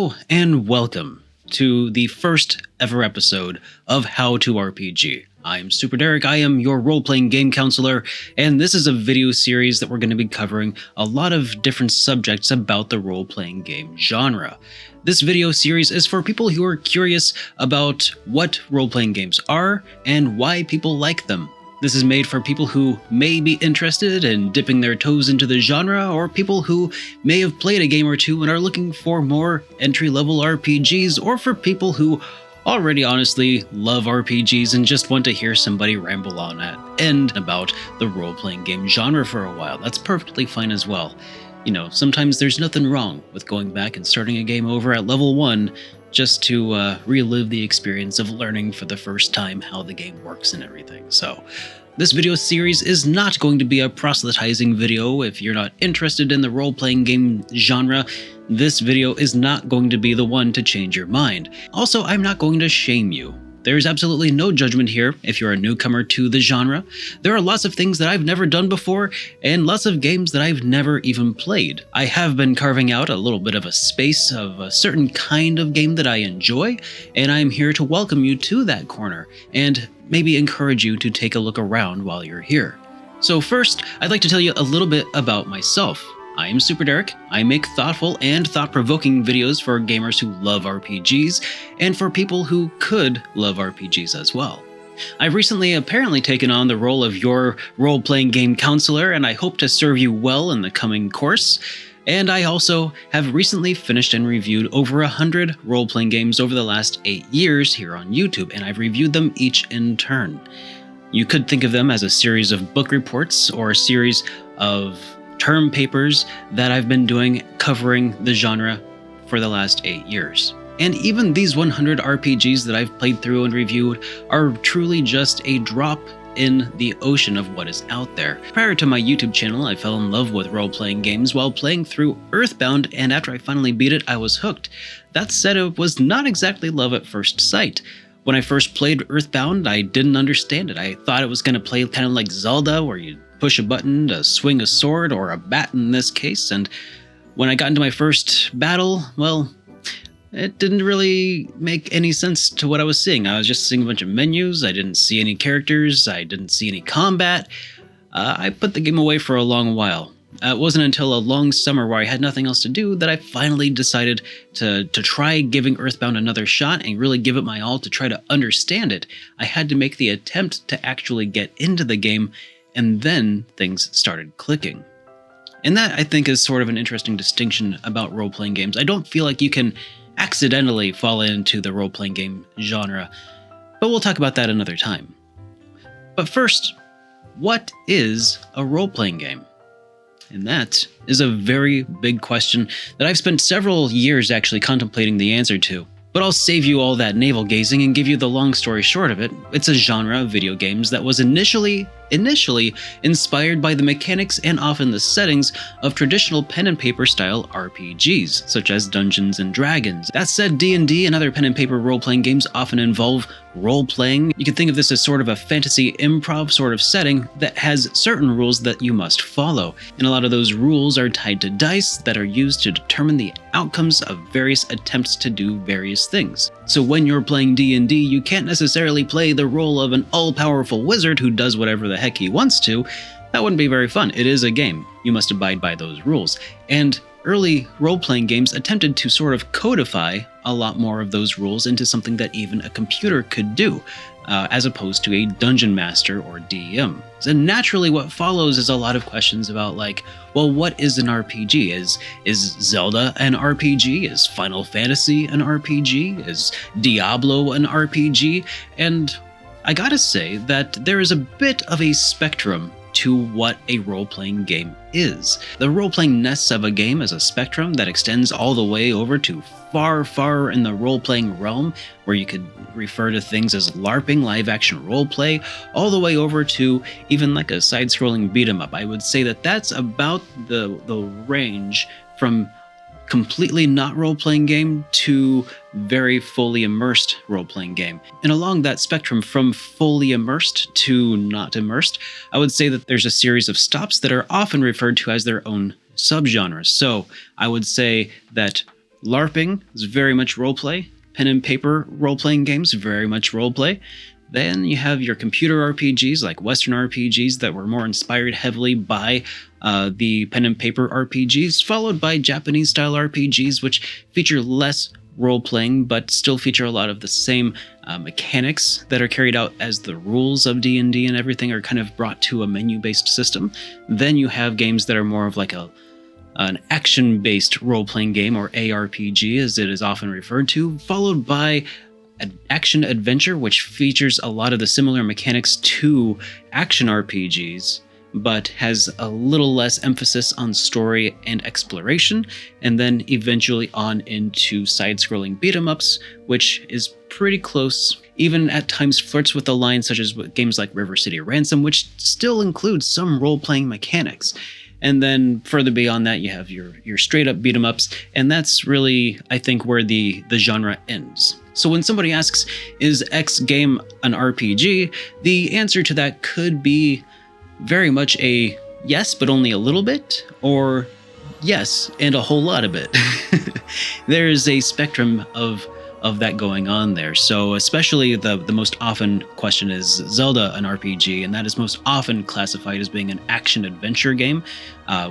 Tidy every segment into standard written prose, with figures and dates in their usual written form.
Hello and welcome to the first ever episode of How to RPG. I'm SuperDerek, I am your role-playing game counselor, and this is a video series that we're going to be covering a lot of different subjects about the role-playing game genre. This video series is for people who are curious about what role-playing games are and why people like them. This is made for people who may be interested in dipping their toes into the genre, or people who may have played a game or two and are looking for more entry-level RPGs, or for people who already honestly love RPGs and just want to hear somebody ramble on at end about the role-playing game genre for a while. That's perfectly fine as well. You know, sometimes there's nothing wrong with going back and starting a game over at level 1 just to relive the experience of learning for the first time how the game works and everything. So this video series is not going to be a proselytizing video. If you're not interested in the role-playing game genre, this video is not going to be the one to change your mind. Also, I'm not going to shame you. There's absolutely no judgment here if you're a newcomer to the genre. There are lots of things that I've never done before, and lots of games that I've never even played. I have been carving out a little bit of a space of a certain kind of game that I enjoy, and I'm here to welcome you to that corner, and maybe encourage you to take a look around while you're here. So first, I'd like to tell you a little bit about myself. I am SuperDerek. I make thoughtful and thought-provoking videos for gamers who love RPGs, and for people who could love RPGs as well. I've recently apparently taken on the role of your role-playing game counselor, and I hope to serve you well in the coming course. And I also have recently finished and reviewed over 100 role-playing games over the last 8 years here on YouTube, and I've reviewed them each in turn. You could think of them as a series of book reports or a series of term papers that I've been doing covering the genre for the last 8 years. And even these 100 RPGs that I've played through and reviewed are truly just a drop in the ocean of what is out there. Prior to my YouTube channel, I fell in love with role-playing games while playing through Earthbound, and after I finally beat it, I was hooked. That said, it was not exactly love at first sight. When I first played Earthbound, I didn't understand it. I thought it was going to play kind of like Zelda, where you push a button to swing a sword, or a bat in this case, and when I got into my first battle, well, it didn't really make any sense to what I was seeing. I was just seeing a bunch of menus, I didn't see any characters, I didn't see any combat. I put the game away for a long while. It wasn't until a long summer where I had nothing else to do that I finally decided to try giving Earthbound another shot and really give it my all to try to understand it. I had to make the attempt to actually get into the game, and then things started clicking. And that, I think, is sort of an interesting distinction about role-playing games. I don't feel like you can accidentally fall into the role-playing game genre, but we'll talk about that another time. But first, what is a role-playing game? And that is a very big question that I've spent several years actually contemplating the answer to. But I'll save you all that navel-gazing and give you the long story short of it. It's a genre of video games that was initially inspired by the mechanics and often the settings of traditional pen and paper style RPGs, such as Dungeons and Dragons. That said, D&D and other pen and paper role-playing games often involve role-playing. You can think of this as sort of a fantasy improv sort of setting that has certain rules that you must follow, and a lot of those rules are tied to dice that are used to determine the outcomes of various attempts to do various things. So when you're playing D&D, you can't necessarily play the role of an all-powerful wizard who does whatever the heck he wants to. That wouldn't be very fun. It is a game. You must abide by those rules. And early role-playing games attempted to sort of codify a lot more of those rules into something that even a computer could do, as opposed to a dungeon master or DM. And naturally what follows is a lot of questions about, like, well, what is an RPG? Is Zelda an RPG? Is Final Fantasy an RPG? Is Diablo an RPG? And I gotta say that there is a bit of a spectrum to what a role-playing game is. The role-playing-ness of a game is a spectrum that extends all the way over to far in the role-playing realm, where you could refer to things as LARPing, live-action roleplay, all the way over to even like a side-scrolling beat-em-up. I would say that that's about the range from completely not role-playing game to very fully immersed role-playing game. And along that spectrum from fully immersed to not immersed, I would say that there's a series of stops that are often referred to as their own subgenres. So I would say that LARPing is very much roleplay. Pen and paper role-playing games, very much roleplay. Then you have your computer RPGs, like Western RPGs that were more inspired heavily by the pen and paper RPGs, followed by Japanese-style RPGs, which feature less role-playing, but still feature a lot of the same mechanics that are carried out as the rules of D&D and everything are kind of brought to a menu-based system. Then you have games that are more of like an action-based role-playing game, or ARPG as it is often referred to, followed by an action-adventure, which features a lot of the similar mechanics to action RPGs, but has a little less emphasis on story and exploration, and then eventually on into side-scrolling beat-em-ups, which is pretty close, even at times flirts with the line, such as games like River City Ransom, which still includes some role-playing mechanics. And then further beyond that, you have your straight-up beat-em-ups, and that's really, I think, where the genre ends. So when somebody asks, is X game an RPG? The answer to that could be very much a yes, but only a little bit, or yes, and a whole lot of it. There's a spectrum of that going on there. So especially the most often question is Zelda an RPG, and that is most often classified as being an action-adventure game,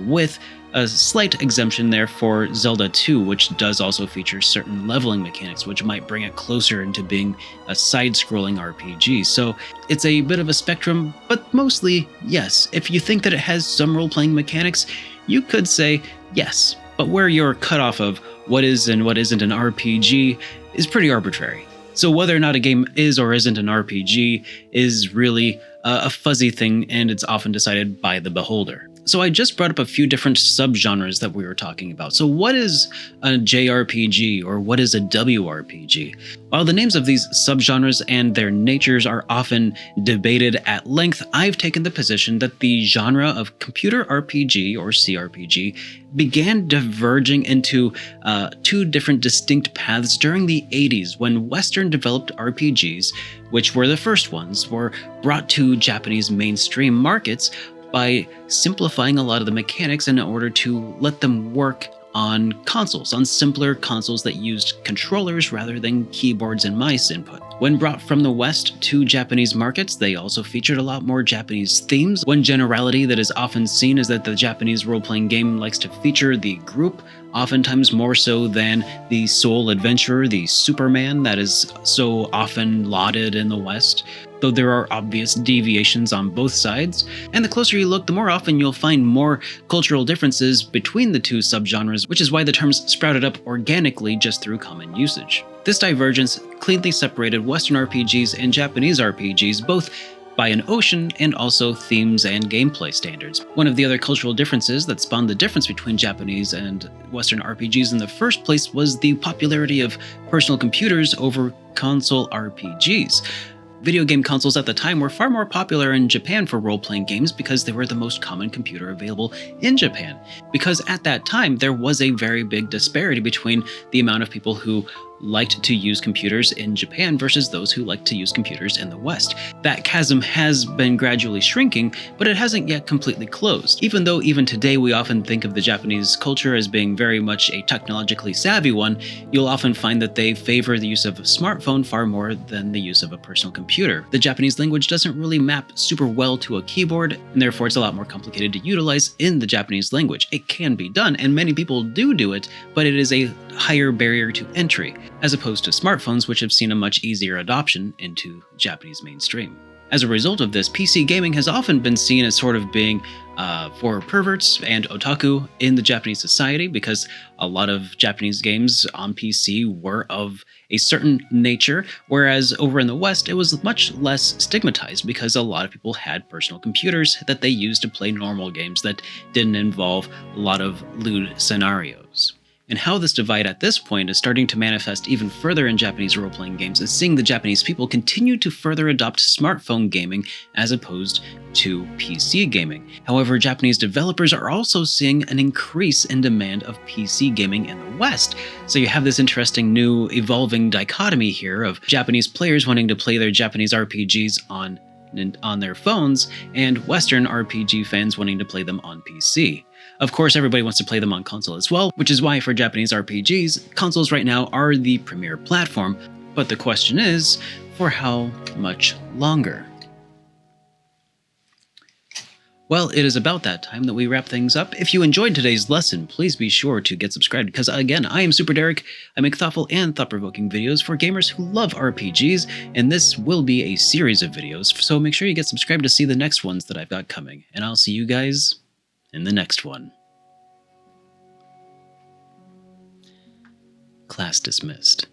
with a slight exemption there for Zelda 2, which does also feature certain leveling mechanics, which might bring it closer into being a side-scrolling RPG. So it's a bit of a spectrum, but mostly yes. If you think that it has some role-playing mechanics, you could say yes. But where you're cut off of what is and what isn't an RPG is pretty arbitrary. So whether or not a game is or isn't an RPG is really a fuzzy thing, and it's often decided by the beholder. So I just brought up a few different subgenres that we were talking about. So what is a JRPG, or what is a WRPG? While the names of these subgenres and their natures are often debated at length, I've taken the position that the genre of computer RPG, or CRPG, began diverging into two different distinct paths during the 80s, when Western developed RPGs, which were the first ones, were brought to Japanese mainstream markets by simplifying a lot of the mechanics in order to let them work on consoles, on simpler consoles that used controllers rather than keyboards and mice input. When brought from the West to Japanese markets, they also featured a lot more Japanese themes. One generality that is often seen is that the Japanese role-playing game likes to feature the group, oftentimes more so than the sole adventurer, the Superman that is so often lauded in the West, though there are obvious deviations on both sides. And the closer you look, the more often you'll find more cultural differences between the two subgenres, which is why the terms sprouted up organically just through common usage. This divergence cleanly separated Western RPGs and Japanese RPGs, both by an ocean and also themes and gameplay standards. One of the other cultural differences that spawned the difference between Japanese and Western RPGs in the first place was the popularity of personal computers over console RPGs. Video game consoles at the time were far more popular in Japan for role-playing games because they were the most common computer available in Japan. Because at that time, there was a very big disparity between the amount of people who liked to use computers in Japan versus those who liked to use computers in the West. That chasm has been gradually shrinking, but it hasn't yet completely closed. Even though even today we often think of the Japanese culture as being very much a technologically savvy one, you'll often find that they favor the use of a smartphone far more than the use of a personal computer. The Japanese language doesn't really map super well to a keyboard, and therefore it's a lot more complicated to utilize in the Japanese language. It can be done, and many people do it, but it is a higher barrier to entry, as opposed to smartphones, which have seen a much easier adoption into Japanese mainstream. As a result of this, PC gaming has often been seen as sort of being for perverts and otaku in the Japanese society, because a lot of Japanese games on PC were of a certain nature, whereas over in the West it was much less stigmatized because a lot of people had personal computers that they used to play normal games that didn't involve a lot of lewd scenarios. And how this divide at this point is starting to manifest even further in Japanese role-playing games is seeing the Japanese people continue to further adopt smartphone gaming as opposed to PC gaming. However, Japanese developers are also seeing an increase in demand of PC gaming in the West. So you have this interesting new evolving dichotomy here of Japanese players wanting to play their Japanese RPGs on their phones, and Western RPG fans wanting to play them on PC. Of course, everybody wants to play them on console as well, which is why for Japanese RPGs, consoles right now are the premier platform. But the question is, for how much longer? Well, it is about that time that we wrap things up. If you enjoyed today's lesson, please be sure to get subscribed because, again, I am SuperDerek. I make thoughtful and thought-provoking videos for gamers who love RPGs, and this will be a series of videos, so make sure you get subscribed to see the next ones that I've got coming. And I'll see you guys in the next one. Class dismissed.